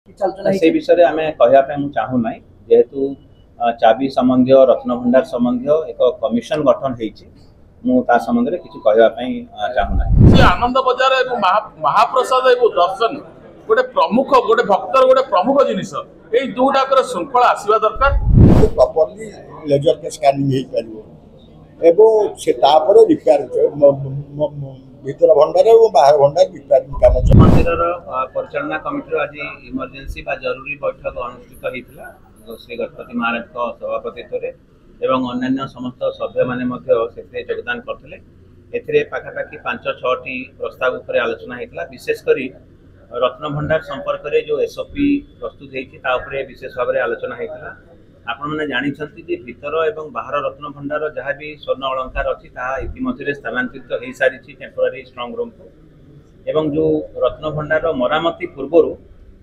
से विषय आम कहवाई चाहू ना जेहेतु चाबी संबंधी रत्न भंडार संबंधी एक कमिशन गठन होता संबंध में किसी कहवाई चाहू ना। आनंद बजार महाप्रसाद दर्शन गोटे प्रमुख गोटे भक्तर गोटे प्रमुख जिनिस ये दुटाकर श्रृंखला आसवा दरकार प्रॉपर्ली लेजर के स्कैनिंग हो पार एवं से रिपेयर भीतर भंडार और बाहर भंडार रिपेयरिंग काम मंदिर परिचालना कमिटी आज इमरजेंसी जरूरी बैठक अनुष्ठित होता श्री गणपति महाराज सभापतित्व एवं अन्य समस्त सभ्य मैंने योगदान करते पाखापाखि 5-6टी प्रस्ताव उपर आलोचना होता विशेषकर रत्न भंडार संपर्क में जो एसओपी प्रस्तुत होता विशेष भाव में आलोचना होता। आपण मैंने जानते भीतर एवं बाहर रत्न भंडार जहाँ भी स्वर्ण अलंकार अच्छी इतिमध्य स्थानांतरित हो सारी टेम्पोरारी स्ट्रंग रूम को एवं जो रत्न भंडार मरामती पूर्वर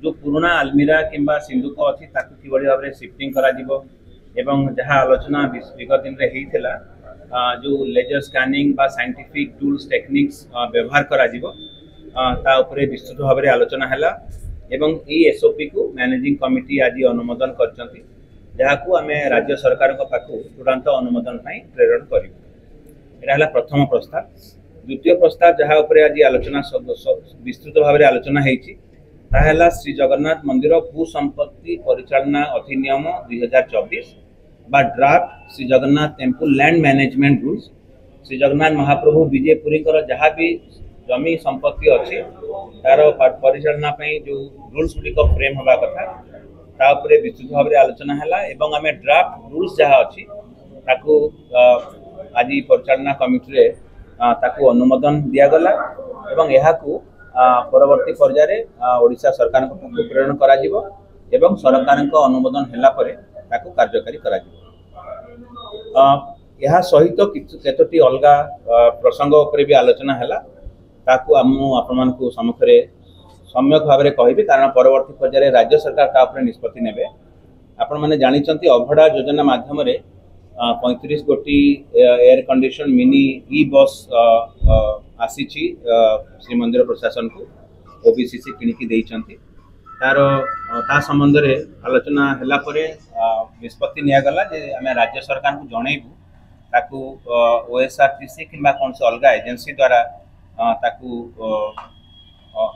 जो पुराना आलमीरा किंबा सिंधुक अच्छी कि भाव में शिफ्टिंग एवं जहाँ आलोचना विगत दिन में होता जो लेजर स्कैनिंग बा साइंटिफिक टूल्स टेक्निक्स व्यवहार करा विस्तृत भाव में आलोचना है एवं ये एसओपी को मैनेजिंग कमिटी आज अनुमोदन कर जहाँ आम राज्य सरकार पाखु चूड़ांत अनुमोदन प्रेरण कर प्रथम प्रस्ताव। द्वितीय प्रस्ताव जहाँ आज आलोचना विस्तृत भाव में आलोचना होता श्री जगन्नाथ मंदिर भू संपत्ति परिचालना अधिनियम 2024 बा draft Shri Jagannath temple land management rules Shri Jagannath Mahaprabhu विजयपुरी जहाँ भी जमी संपत्ति अच्छी तार परिचालना जो रूल्स गुड़िक फ्रेम हवा कथा तापर विस्तृत भाव में आलोचना है एवं आम ड्राफ्ट रूल्स जहाँ अच्छी आज परिचालना कमिटी ताकू अनुमोदन दिगला एवं यहाँ परवर्ती पर्याय ओडिशा सरकार प्रेरण करा जिवो एवं सरकार अनुमोदन हैला परे ताकू कार्यकारी करा जिवो। यह सहित केतोटी अलगा प्रसंग उपरे भी आलोचना हैला ताकू आपण सम्मुखें सम्यक भाव में कहबी कारण परवर्ती पर्याय राज्य सरकार तापर निष्पत्ति नेबे। आपण माने जानिचंती अभड़ा योजना माध्यम 35 गोटी एयर कंडीशन मिनी ई बस आसी श्री मंदिर प्रशासन को ओबीसीसी किणिकी तार ता संबंध में आलोचना हैला परे निष्पत्ति निगला जे आम राज्य सरकार को जनइबू ताकू ओएसआरटीसी किंबा कौन से अलग एजेंसी द्वारा ताकू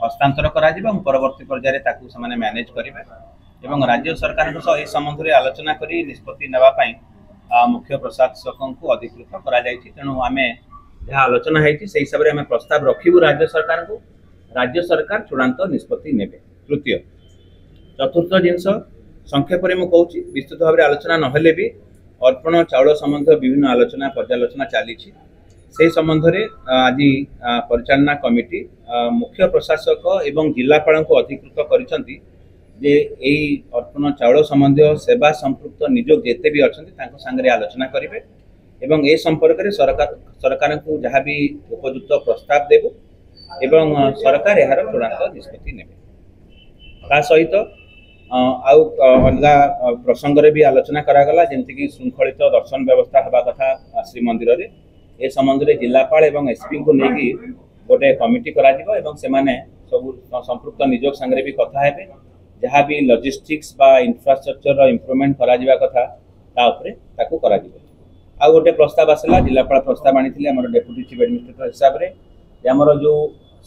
हस्तांतर करा परवर्ती पर्याय ताकू से मैनेज करेंगे और राज्य सरकार सह संबंध में आलोचना करी निष्पत्ति नेवाई मुख्य प्रशासक को अधिकृत करा तेणु आम जहाँ आलोचना होती से हिसाब से प्रस्ताव रखू राज्य सरकार चूड़ांत निष्पत्ति नेबे। तृतीय चतुर्थ जिनस संक्षेप में मुझे विस्तृत भाव में आलोचना नहेले भी अर्पण चाउल संबंध विभिन्न आलोचना पर्यालोचना चली से संबंध में आज परिचालना कमिटी मुख्य प्रशासक एवं जिलापाल को अधिकृत करिसेंती जे यही अर्पण चाउल संबंधी सेवा संपृक्त निजोग जेते भी अच्छा सांगे आलोचना करेंगे एवं ए संपर्क में सरकार को जहाँ भी उपयुक्त प्रस्ताव देव एवं सरकार यार चूड़ांत निष्पत्ति ने सहित अलग प्रसंग भी आलोचना करागला जमीक श्रृंखलित दर्शन व्यवस्था हवा कथा श्री मंदिर में ए संबंध में जिलापाल एवं एसपी को लेकिन गोटे कमिटी करा सब संपृक्त निजोग सांगे भी कथा है जहाँ भी लॉजिस्टिक्स बा इंफ्रास्ट्रक्चर इम्प्रूवमेंट करा कथा ताकू करा आ गोटे प्रस्ताव आसला जिलापाल प्रस्ताव आनी डेप्यूटी चीफ एडमिनिस्ट्रेटर हिसाब से आमर जो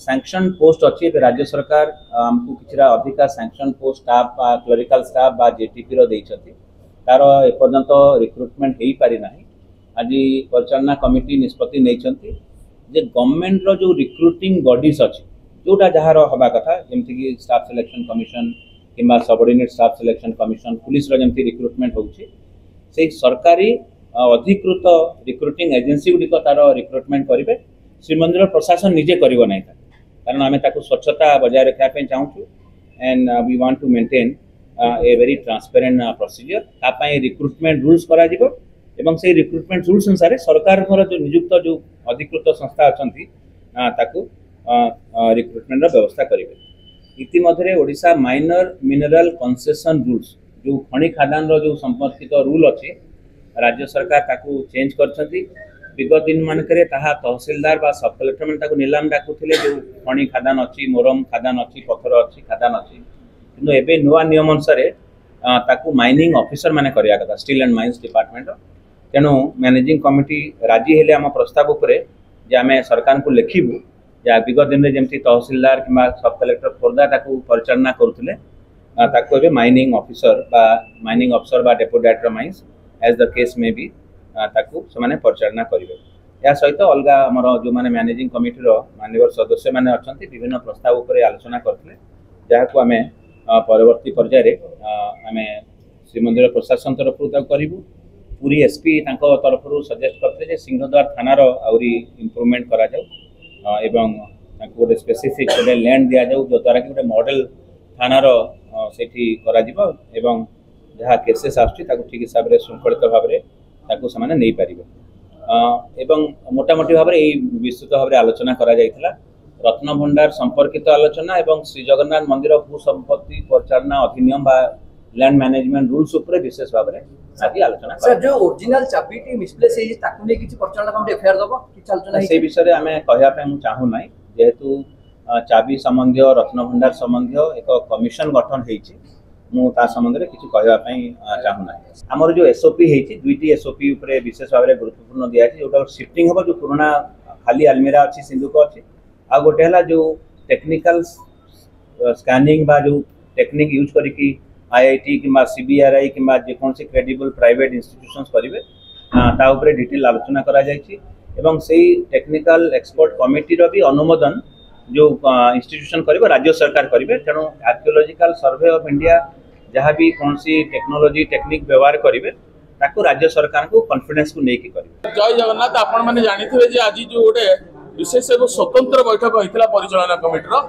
सैंक्शन पोस्ट अच्छी राज्य सरकार आमको कि अधिका sanction post staff clerical staff बा जेटीपी तार एपर्यंत रिक्रुटमेंट हो पारि ना। आज परिचालना कमिटी निष्पत्ति नहीं गवर्नमेंट रो जो रिक्रुटिंग बॉडीज अच्छी जोटा जहाँ हवा कथा जमीक स्टाफ सिलेक्शन कमिशन किंबा subordinate staff selection commission police जमी रिक्रुटमेंट होची सरकारी अधिकृत रिक्रुटिंग एजेंसी गुड़िक तार रिक्रुटमेंट करेंगे श्रीमंदिर प्रशासन निजे करिवो नहीं कारण आम स्वच्छता बजाय रखापी चाहूँ and we want to maintain a very transparent procedure तापाई रिक्रुटमेंट रूल्स करा जिवो एवं से रिक्रुटमेंट रूल्स अनुसार सरकार जो नियुक्त जो अधिकृत संस्था अच्छा ताकू रिक्रुटमेंट व्यवस्था करेंगे। इतिमध्य Odisha minor mineral concession rules जो खनि खादान जो संपर्कित रूल अच्छी राज्य सरकार ताकू चेंज कर विगत दिन मानक तहसीलदार बा सब कलेक्टर मैंने नीलाम डाकुले जो खनि खादान अच्छी मोरम खादान अच्छी पत्थर अच्छी खादान अच्छी किंतु एबे नुआ नियम अनुसार ताकू माइनिंग ऑफिसर माने करिया कथा स्टील एंड माइंस डिपार्टमेंट तेणु मैनेजिंग कमिटी राजी हेले आम प्रस्ताव उपरे जे आमे सरकार को लिखिबू या विगत दिन में जमती तहसीलदार कि सब कलेक्टर खोर्धा ताकू परिचालना करुले ताकू एबे माइनिंग ऑफिसर बा माइनिंग अफसर बा deputy director mines as the case में भी ताकू से परिचालना करेंगे। या सहित अलग आमर जो मैंने मैनेजिंग कमिटी माननीय सदस्य मैंने अच्छा विभिन्न प्रस्ताव उपर आलोचना करते जहाँ आम परवर्ती पर्यायर आम श्रीमंदिर प्रशासन तरफ करूँ पूरी एसपी तरफ सजेस्ट करते सिंहद्वार थानार आहरी इम्प्रूवमेंट करा एवं गोटे स्पेसिफिक गोटे लैंड दि जाऊ जो द्वारा कि गोटे मॉडल थानार सेठी करा जिवो एवं जहाँ केसेस आसुची ताकू ठीक हिसाब से श्रृंखलित भाव में नहीं पारे एवं मोटामोटी भाव में विस्तृत भाव में आलोचना करा जायथिला रत्न भंडार संपर्कित आलोचना एवं श्री जगन्नाथ मंदिर भू संपत्ति परिचालना अधिनियम बा लैंड मैनेजमेंट रूल्स उपरे विशेष भाव में आज आलोचना सर जो ओरिजिनल चाबीटी मिसप्लेस है ताकू ने किछि परिचालना कमिटी एफआईआर दबो कि आलोचना से विषय हमें कहया पे हम चाहू नाही जेहेतु चाबी संबंधी रत्न भंडार संबंधी एक कमिशन गठन हेछि मु ता संबंध में किछि कहया पे चाहू नाही हमर जो एसओपी हेछि दुईटी एसओपी उपरे विशेष भाव में गुरुत्वपूर्ण दिया है जोटा शिफ्टिंग हो जो पुराना खाली अलमीरा अच्छी सिंधुक अच्छी आ गोटे है जो टेक्निकल स्कैनिंग बा जो टेक्निक यूज करिकी आईआईटी कि सीबीआरआई कि जेकोसी क्रेडिबल प्राइवेट इंस्टीट्यूशंस करेंगे ता उपरे डिटेल आलोचना करा जायछि एवं सेही टेक्निकल एक्सपर्ट कमिटी रो भी अनुमोदन जो इंस्टीट्यूशन करिबो राज्य सरकार करेंगे तेणु आर्कियोलॉजिकल सर्वे ऑफ इंडिया जहाँ भी कौन सी टेक्नोलोजी टेक्निक व्यवहार करेंगे ताकू राज्य सरकार को कॉन्फिडेंस को लेकिन करेंगे। जय जगन्नाथ आपण मैंने जानिथिबे जे आज जो गोटे विशेष एवं स्वतंत्र बैठक होइतिला परिचालना कमिटी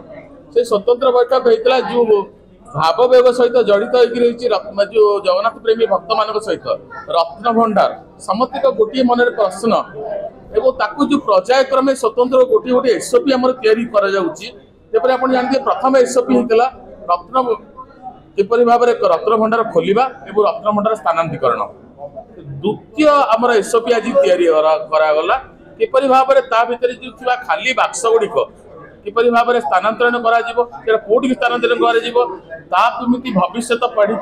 से स्वतंत्र बैठक होइतिला जो भाव व्यव सहित जड़ित होती जो जगन्नाथ प्रेमी भक्त मान सहित रत्न भंडार समस्त गोटे मन प्रश्न एवं ताकू जो पर्याय क्रमे स्वतंत्र गोटे गोटे एसओपी आम तैयारी आप जानते प्रथम एसओपी होता रत्न किपर भाव में रत्न भंडार खोलिबा एवं रत्न भंडार स्थानांतरण द्वितीय आम एसओपी आज करागला किपर भाव में ता भीतर जो खाली बाक्स गुड़िक किपरि भाव में स्थानांतरण कौटी स्थानांतरण करमिति भविष्य पढ़ी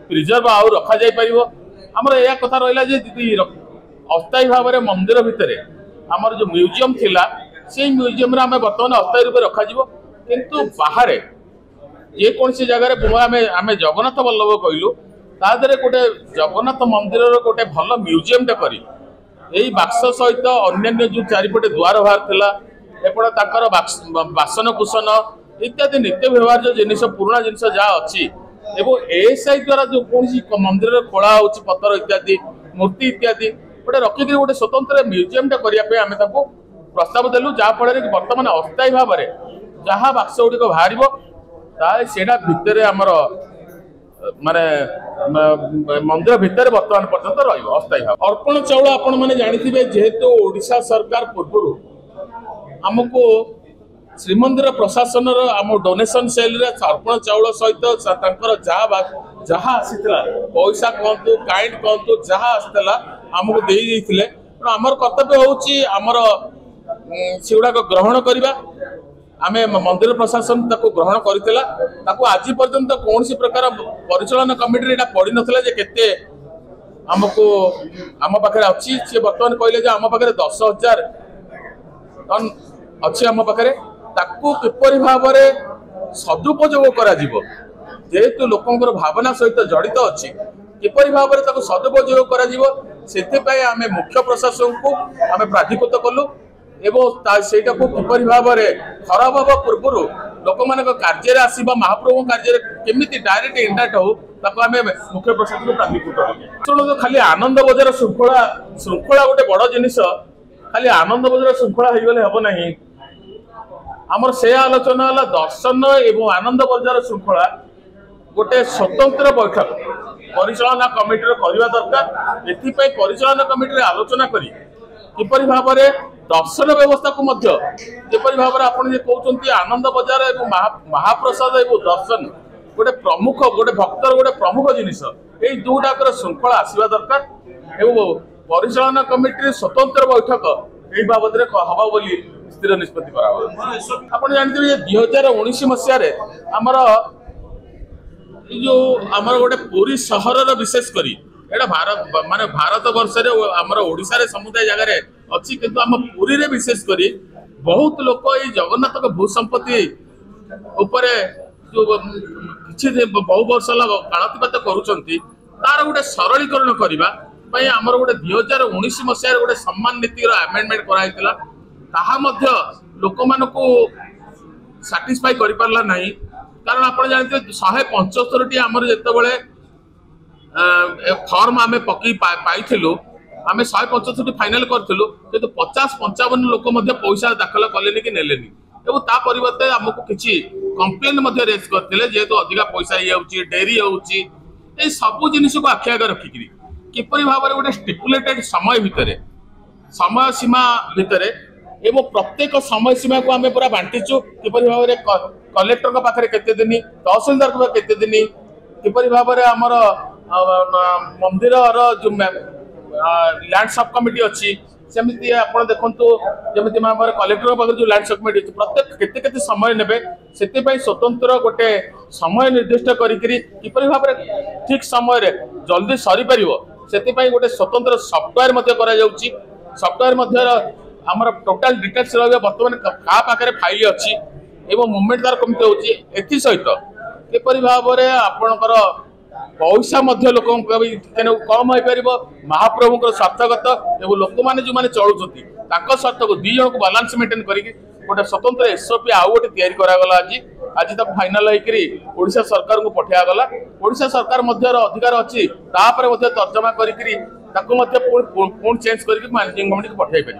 प्रिजर्व आउ रखा जाई परिबो हमर या कथा रहिला जे अस्थायी भाव में मंदिर भितर आमर जो म्यूजियम थिला से म्यूजियम रे हमें वर्तमान अस्थायी रूप रखा जिवो किंतु बाहर जे कौन सी जगह आम जगन्नाथ वल्लभ कहलु तादरे गोटे जगन्नाथ मंदिर गोटे भल म्यूजियम टे करी एई बाक्स सहित अन्य जो चारिपटे द्वार बाहर थिला एपटे ताकर बासन कुसन इत्यादि नित्य व्यवहार जो जिनिस पुराना जिनिस जहाँ अच्छी एवं एएसआई द्वारा जो कौन मंदिर खोला हो पत्थर इत्यादि मूर्ति इत्यादि गोटे रखिक गोटे स्वतंत्र म्यूजियम टा करने आम प्रस्ताव देलु जहाँफल कि बर्तमान अस्थायी भाव में जहाँ बाक्स गुड़िक बाहर सेटा भितर आमर माने मंदिर भितर बर्तमान पर्यंत रस्थायी भाव अर्पण चाउल आपण मैंने जानी जेहेतु ओडिशा सरकार पूर्व आमको श्रीमंदिर प्रशासन आम डोनेशन सेल रे अर्पण चाउल सहित जहाँ आसीला पैसा कहतु काइंड कहतु जहाँ आसला आमको दे देइथिले आमर कर्तव्य होउची आमर सेगुड़ा ग्रहण करवा आमे मंदिर प्रशासन ताको ग्रहण करथिला ताको आज पर्यंत कौन सी प्रकार परिचालन कमिटी एटा पड़ी नथिला जे केते आमको आम पाखे अच्छी सी बर्तमान कहले जे आम पाखे 10,000 टन अच्छी आम पाखे ताकू किपरि भाव में सदुपयोग करा जिवो जेहेतु लोकंकर भावना सहित जड़ित अच्छी किपरि भाव में ताकू सदुपयोग करा जिवो सेते पय आमे मुख्य प्रशासन को आमे प्राधिकृत कलु एवं सेटा को किपरि भाव में खराब हवा पूर्व लोक मान कार्य आसवा महाप्रभु कार्य केमिति डायरेक्ट इंटैक्ट हो ताको आमे मुख्य प्रशासन को प्राधिकृत कलु तो खाली आनंद बजार श्रृंखला गोटे बड़ जिनिस खाली आनंद बजार श्रृंखला हो गले हबो नहीं आमर से आलोचना है दर्शन एवं आनंद बजार श्रृंखला गोटे स्वतंत्र बैठक परिचालना कमिटी करवा दरकार एथिपाई परिचालना कमिटी आलोचना करी किपरि भाव में दर्शन व्यवस्था को जेपरि भाव में आपन जे कहउचंती आनंद बजार एवं महाप्रसाद एवं दर्शन गोटे प्रमुख गोटे भक्तर गोटे प्रमुख जिनिस एई दुटाकर श्रृंखला आसवा दरकार एवं परिचालना कमिटी स्वतंत्र बैठक एई बाबद रे हवा बोली स्थिर निष्पत्ति करा आप जानते 2019 मसीह आमर जो आमर गोटे पुरी सहर विशेष करी एटा भारत माने भारत वर्ष आमर ओडिशा रे समुदाय जगह अच्छी किंतु आम पुरी रे विशेष करी बहुत लोक ये जगन्नाथ भू संपत्ति उपरे जो किसी बहु वर्ष कालातीपात करुँच तार गोटे सरलीकरण करने आमर गोटे 2019 मसीह गोटे सम्मान नीतिर आमेंडमेंट कराइला ताहा मध्य लोक मानकू साटिस्फाई कर पारला नहीं कारण आप जानते 175 आमर जिते फॉर्म आम पकई पाइलु आम 175 फाइनाल करूँ कि 50-55 लोक पैसा दाखल कले कि नेले ता परिवर्ते आमको किसी कंप्लेन रेज करते जेहेतु अधिका पैसा ये डेरी होची सब जिन को आखि आगे रखिकी किपरि भाव में गोटे स्टिपुलेटेड समय भितर समय सीमा भितर एवं प्रत्येक समय सीमा को आम पूरा बांटीचु किपरि भाव में कलेक्टर पाखे केते दिन तहसिलदार को केते दिन किपरि भाव में आमर मंदिर जो लैंड सब कमिटी अच्छी सेमती आप देखु जमी कलेक्टर पाखे जो लैंड सब कमिटी प्रत्येक केते केते समय ने से स्वतंत्र गोटे समय निर्दिष्ट किपरि भाव में ठीक समय जल्दी सरी पार से गोटे स्वतंत्र सफ्टवेयर सफ्टवेयर आमर टोटाल डिटेल्स बर्तमान क्या पाखे फाइल अच्छी एवं मूवमेंट तार कमी होची एथि सहित किपरि भाव में आपणकर पैसा लोक कम हो पार महाप्रभु स्वार्थगत एवं लोक मैंने जो मैंने चलुँच स्वार्थ को दी जन को बालांस मेंटेन करके गोटे स्वतंत्र एसओपी आउ गोटे तैयारी करागला आज तक फाइनाल होकर सरकार को पठागला ओडिशा सरकार अधिकार अच्छी तर्जमा करके चेंज करके मैनेजिंग कमिटी को पठाई पारे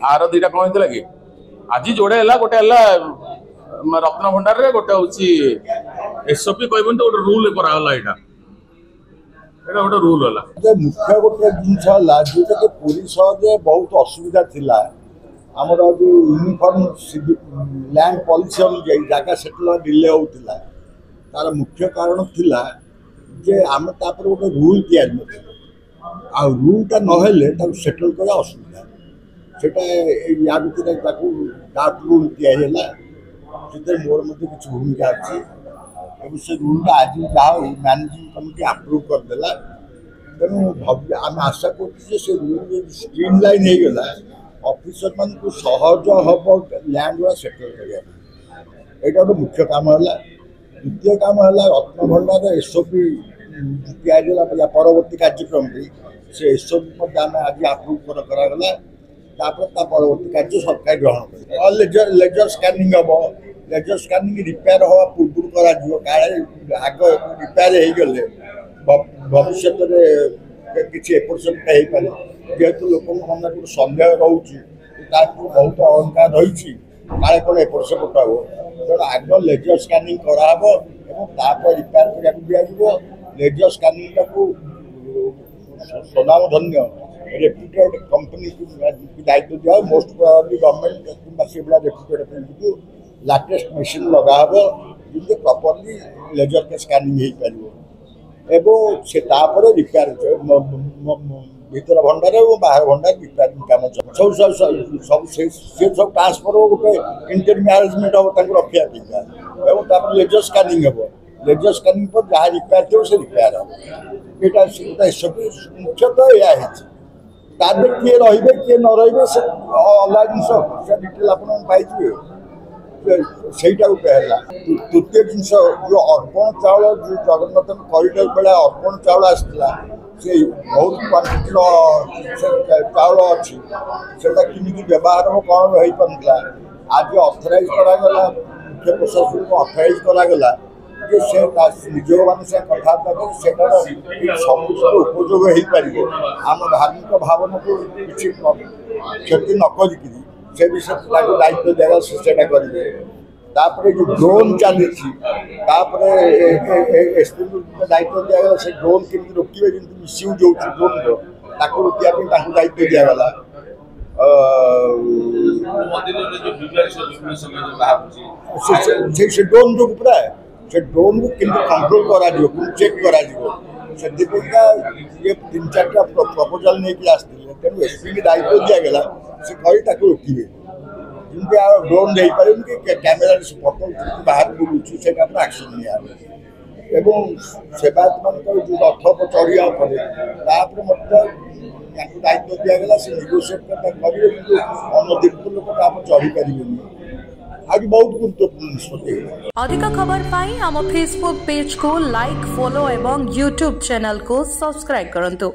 आर दुईटा कौन होता कि आज जोड़े गोटे रत्न भंडार गोटे हूँ एसओपी कहबन तो गोटे रूल करागला यहाँ गोटे रूल है मुख्य गोटे जिनस जो पुरी सहर बहुत असुविधा थिला आमर जो यूनिफॉर्म लैंड पॉलिसी अनुଯାयी जगह सेटल डिले होता तार मुख्य कारण थिला जे आम तापर गोटे रूल तैयारी आ रूलटा ना सेटल करा असुविधा सेटा या भितर ड्राफ्ट रूल तैयारी मोर किसी भूमिका अच्छी से रूलटा आज जहाँ मैनेजिंग कमिटी अप्रूव करदेला तेणु आम आशा कर रूल स्ट्रीम लाइन हो गला ऑफिसर मान को सहज हम लैंड गुड़ा सेटल करने यहाँ गोटे मुख्य काम है द्वितीय काम है रत्न भंडार एसओपी दिगला परवर्ती कार्यक्रम से एसओपी आम आज अप्रूव करागला परवर्ती कार्य सरकार ग्रहण कर लेजर स्कानिंग हम लेजर स्कानिंग रिपेयर हवा पूर्व कर आग रिपेयर हो गले भविष्य किसी एपट सेपट हो पारे जेहेतु लोक मन गोटे सन्देह रोचे बहुत अलंकार रही काले कौन एपट सेपट हम तेणु आग लेजर स्कानिंग कराब और रिपेयर करा दिया लेजर स्कानिंग सदाम धन्य रेप्यूटेड कंपनी को दायित्व दिया मोस्ट प्रोबेबली गवर्नमेंट कि रेप्यूटेड को लाटेस्ट मशीन लगाब जो प्रॉपर्ली लेजर के स्कानिंग हो पार एवं से रिपेयर भीतर भंडार और बाहर भंडार रिपेयरिंग काम सब ट्रांसफर गोटे इंटर मैनेजमेंट हम रखा लेजर स्कानिंग हम लेजर स्कानिंग पर जहाँ रिपेयर थो से रिपेयर हम यहाँ सब मुख्यतः यह किए रे किए न रे से अलग जिन डिटेल आप पाइबे सहीटा गोटे है तृतीय जिन जो अर्पण चाउल जो जगन्नाथ कॉरिडोर बेला अर्पण चाउल आसला से बहुत क्वांटिटी चाउल अच्छी से केमी व्यवहार कौन हो पारा आज अथराइज करागला मुख्य प्रशासन को अथराइज करागला से निज मान कथबार्ता कर सब उपयोग हो पार आम धार्मिक भावना को किसी क्षति नक से विषय दायित्व दिया से करेंगे जो ड्रोन चली एसपी दायित्व दिगला से ड्रोन केमी रोकवे जमी मिसयूज हो ड्रोन रोकने दायित्व दिगला से ड्रोन जो पूरा से ड्रोन को केमी कंट्रोल कर चेक कर से 3-4टा प्रपोजाल नहीं आसते तेणु एसपी की दायित्व दिगला से कही रोकवे जमी ड्रोन नहीं पारे कि कैमेरा फोटो बाहर बुलूँ से एक्शन नहीं ଏବଂ ସେବାୟତମାନଙ୍କର ଯେଉଁ ରଥ ଚଢ଼ିବା ପରେ ତାପରେ ମଧ୍ୟ ତାଙ୍କୁ ଦାୟିତ୍ୱ ଦିଆଗଲା ସେ ନେଗୋସିଏଟ୍ କରିବେ କିନ୍ତୁ ଅନଧିକୃତ ଲୋକ ତାପରେ ଚଢ଼ିପାରିବେନି। आगे बहुत गुरुत्वपूर्ण निष्पत्ति। अधिक खबर पाई आम फेसबुक पेज को लाइक फॉलो एवं यूट्यूब चैनल को सब्सक्राइब करंतु।